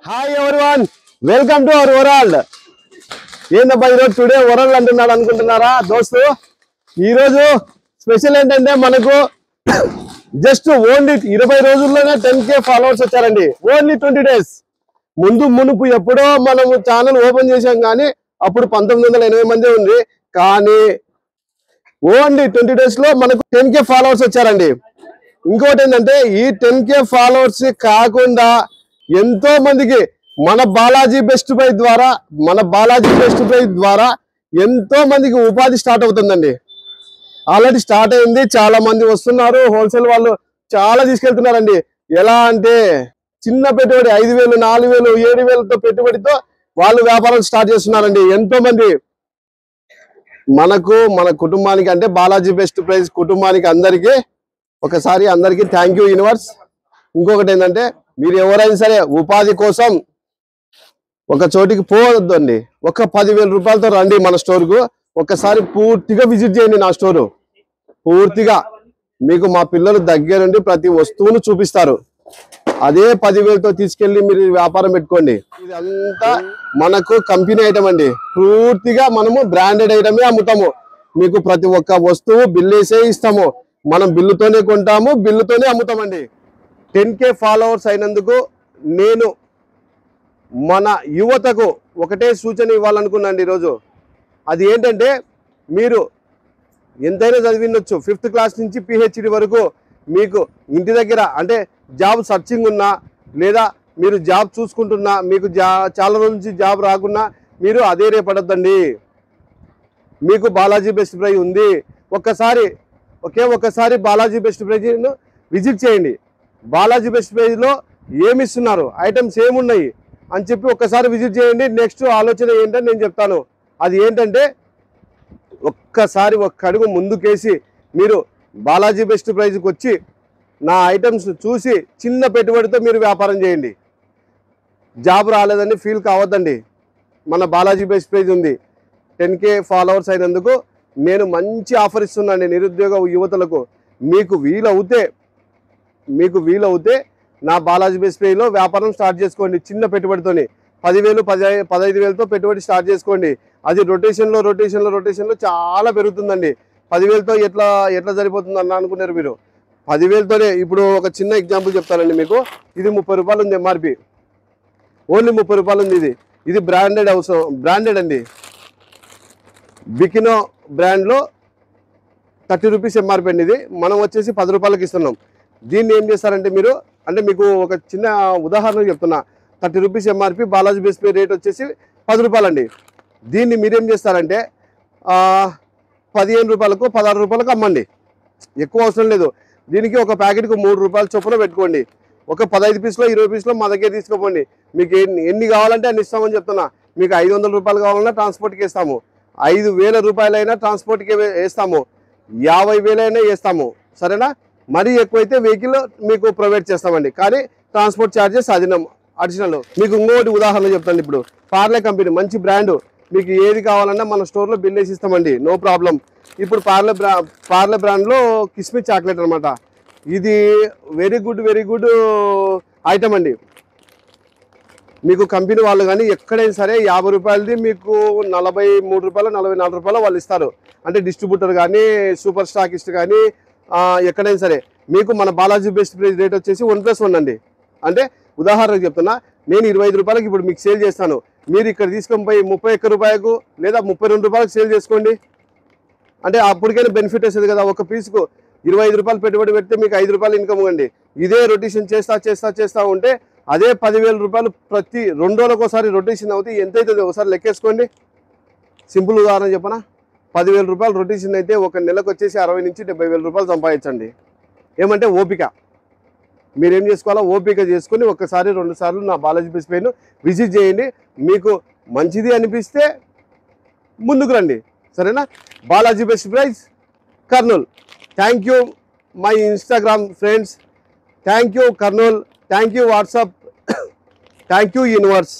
Hi everyone, welcome to our world. ఏందబ్బా ఈరోజు today world అంటున్నాడు అనుకుంటున్నారా దోస్తు? ఈరోజు స్పెషల్ ఏంటంటే మనకు జస్ట్ ఓన్లీ 20 రోజుల్లోనే 10K ఫాలోవర్స్ వచ్చారండి. Only 20 days. మునుపు ఎప్పుడో మనము ఛానల్ ఓపెన్ చేసాం, కానీ అప్పుడు 1980 మంది ఉంది. కానీ ఓన్లీ 20 days లో మనకు 10K ఫాలోవర్స్ వచ్చారండి. ఇంకోటి ఏంటంటే ఈ 10K ఫాలోవర్స్ కాకుండా ఎంతో మందికి మన బాలాజీ బెస్ట్ ప్రైజ్ ద్వారా ఎంతో మందికి ఉపాధి స్టార్ట్ అవుతుందండి. ఆల్రెడీ స్టార్ట్ అయింది, చాలా మంది వస్తున్నారు. హోల్సేల్ వాళ్ళు చాలా తీసుకెళ్తున్నారండి. ఎలా అంటే చిన్న పెట్టుబడి 5,000, 4,000, 7,000తో పెట్టుబడితో వాళ్ళు వ్యాపారం స్టార్ట్ చేస్తున్నారండి ఎంతో మంది. మన కుటుంబానికి అంటే బాలాజీ బెస్ట్ ప్రైజ్ కుటుంబానికి అందరికీ థ్యాంక్ యూ యూనివర్స్. ఇంకొకటి ఏంటంటే మీరు ఎవరైనా సరే ఉపాధి కోసం ఒక చోటికి పోవద్దు అండి. ఒక 10,000 రూపాయలతో రండి మన స్టోర్కు. ఒకసారి పూర్తిగా విజిట్ చేయండి నా స్టోరు. పూర్తిగా మీకు మా పిల్లలు దగ్గరుండి ప్రతి వస్తువును చూపిస్తారు. అదే 10,000తో తీసుకెళ్లి మీరు వ్యాపారం పెట్టుకోండి. ఇదంతా మనకు కంపెనీ ఐటమ్ అండి. పూర్తిగా మనము బ్రాండెడ్ ఐటమే అమ్ముతాము. మీకు ప్రతి ఒక్క వస్తువు బిల్లు వేసే ఇస్తాము. మనం బిల్లుతోనే కొంటాము, బిల్లుతోనే అమ్ముతామండి. 10K ఫాలోవర్స్ అయినందుకు నేను మన యువతకు ఒకటే సూచన ఇవ్వాలనుకున్నాను ఈరోజు. అది ఏంటంటే మీరు ఎంతైనా చదివినొచ్చు, 5th క్లాస్ నుంచి PhD వరకు మీకు ఇంటి దగ్గర అంటే జాబ్ సర్చింగ్ ఉన్నా, లేదా మీరు జాబ్ చూసుకుంటున్నా, మీకు చాలా రోజుల నుంచి జాబ్ రాకున్నా మీరు అదే రేపడద్దండి. మీకు బాలాజీ బెస్ట్ ప్రైజ్ ఉంది. ఒక్కసారి బాలాజీ బెస్ట్ ప్రైజ్ను విజిట్ చేయండి. బాలాజీ బెస్ట్ ప్రైజ్లో ఏమి ఇస్తున్నారు, ఐటమ్స్ ఏమున్నాయి అని చెప్పి ఒక్కసారి విజిట్ చేయండి. నెక్స్ట్ ఆలోచన ఏంటని నేను చెప్తాను. అది ఏంటంటే ఒక్కసారి ఒక్క అడుగు ముందుకేసి మీరు బాలాజీ బెస్ట్ ప్రైజ్కి వచ్చి నా ఐటమ్స్ చూసి చిన్న పెట్టుబడితో మీరు వ్యాపారం చేయండి. జాబ్ రాలేదని ఫీల్ కావద్దండి. మన బాలాజీ బెస్ట్ ప్రైజ్ ఉంది. 10K ఫాలోవర్స్ అయినందుకు నేను మంచి ఆఫర్ ఇస్తున్నాను నిరుద్యోగ యువతలకు. మీకు వీలవుతే నా బాలాజీ బెస్ట్ ప్రైజ్లో వ్యాపారం స్టార్ట్ చేసుకోండి. చిన్న పెట్టుబడితోని 10,000, 15,000తో పెట్టుబడి స్టార్ట్ చేసుకోండి. అది రొటేషన్లో చాలా పెరుగుతుందండి. 10,000తో ఎట్లా సరిపోతుంది అన్న అనుకున్నారు మీరు. 10,000తోనే ఇప్పుడు ఒక చిన్న ఎగ్జాంపుల్ చెప్తానండి మీకు. ఇది 30 రూపాయలు ఉంది MRP. ఓన్లీ 30 రూపాయలు ఉంది. ఇది బ్రాండెడ్ అండి. బికినో బ్రాండ్లో 30 రూపీస్ MRP అండి. ఇది మనం వచ్చేసి 10 రూపాయలకి ఇస్తున్నాం. దీన్ని ఏం చేస్తారంటే మీరు, అంటే మీకు ఒక చిన్న ఉదాహరణ చెప్తున్నా. 30 rupees MRP, Balaji best praise rate వచ్చేసి 10 రూపాయలండి. దీన్ని మీరేం చేస్తారంటే 15 రూపాయలకు, 16 రూపాయలకు అమ్మండి. ఎక్కువ అవసరం లేదు. దీనికి ఒక ప్యాకెట్కు 3 రూపాయల చొప్పున పెట్టుకోండి. ఒక 15 పీసులో 20 పీసులో మా దగ్గర తీసుకోపోండి. మీకు ఎన్ని కావాలంటే అన్ని ఇస్తామని చెప్తున్నా. మీకు 500 రూపాయలు కావాలన్నా ట్రాన్స్పోర్ట్కి వేస్తాము. 5,000 రూపాయలైనా ట్రాన్స్పోర్ట్కి వేస్తాము. 50,000 అయినా వేస్తాము. సరేనా? మరీ ఎక్కువైతే వెహికల్ మీకు ప్రొవైడ్ చేస్తామండి. కానీ ట్రాన్స్పోర్ట్ ఛార్జెస్ అడిషనల్. మీకు ఇంకోటి ఉదాహరణ చెప్తాను. ఇప్పుడు పార్లే కంపెనీ మంచి బ్రాండ్. మీకు ఏది కావాలన్నా మన స్టోర్లో బిల్ వేసి ఇస్తామండి, నో ప్రాబ్లం. ఇప్పుడు పార్లే బ్రాండ్లో కిస్మిస్ చాక్లెట్ అనమాట. ఇది వెరీ గుడ్ ఐటమ్ అండి. మీకు కంపెనీ వాళ్ళు కానీ ఎక్కడైనా సరే 50 రూపాయలది మీకు 43 రూపాయలు, 44 రూపాయలు వాళ్ళు ఇస్తారు. అంటే డిస్ట్రిబ్యూటర్ కానీ, సూపర్ స్టాకిస్ట్ కానీ ఎక్కడైనా సరే మీకు మన బాలాజీ బెస్ట్ ప్రైజ్ రేట్ వచ్చేసి 1+1 అండి. అంటే ఉదాహరణకు చెప్తున్నా, నేను 25 రూపాయలకి ఇప్పుడు మీకు సేల్ చేస్తాను. మీరు ఇక్కడ తీసుకొని పోయి 31 రూపాయలకు లేదా 32 రూపాయలకు సేల్ చేసుకోండి. అంటే అప్పటికైనా బెనిఫిట్ వస్తుంది కదా. ఒక పీస్కు 25 రూపాయలు పెట్టుబడి పెడితే మీకు 5 రూపాయలు ఇన్కమ్ అండి. ఇదే రొటేషన్ చేస్తా ఉంటే అదే 10,000 రూపాయలు ప్రతి 2 రోజులకు ఒకసారి రొటేషన్ అవుతాయి. ఎంత అవుతుంది ఒకసారి లెక్కేసుకోండి. సింపుల్ ఉదాహరణ చెప్పనా, 10,000 రూపాయలు రొటేషన్ అయితే ఒక నెలకు వచ్చేసి 60,000 నుంచి 70,000 రూపాయలు సంపాదించండి. ఏమంటే ఓపిక. మీరేం చేసుకోవాలా, ఓపిక చేసుకుని ఒక్కసారి 2 సార్లు నా బాలాజీ బెస్ట్ ప్రైజ్ను విజిట్ చేయండి. మీకు మంచిది అనిపిస్తే ముందుకు రండి. సరేనా? Balaji best prize Kurnool. Thank you my Instagram friends. Thank you Kurnool. Thank you WhatsApp. Thank you universe.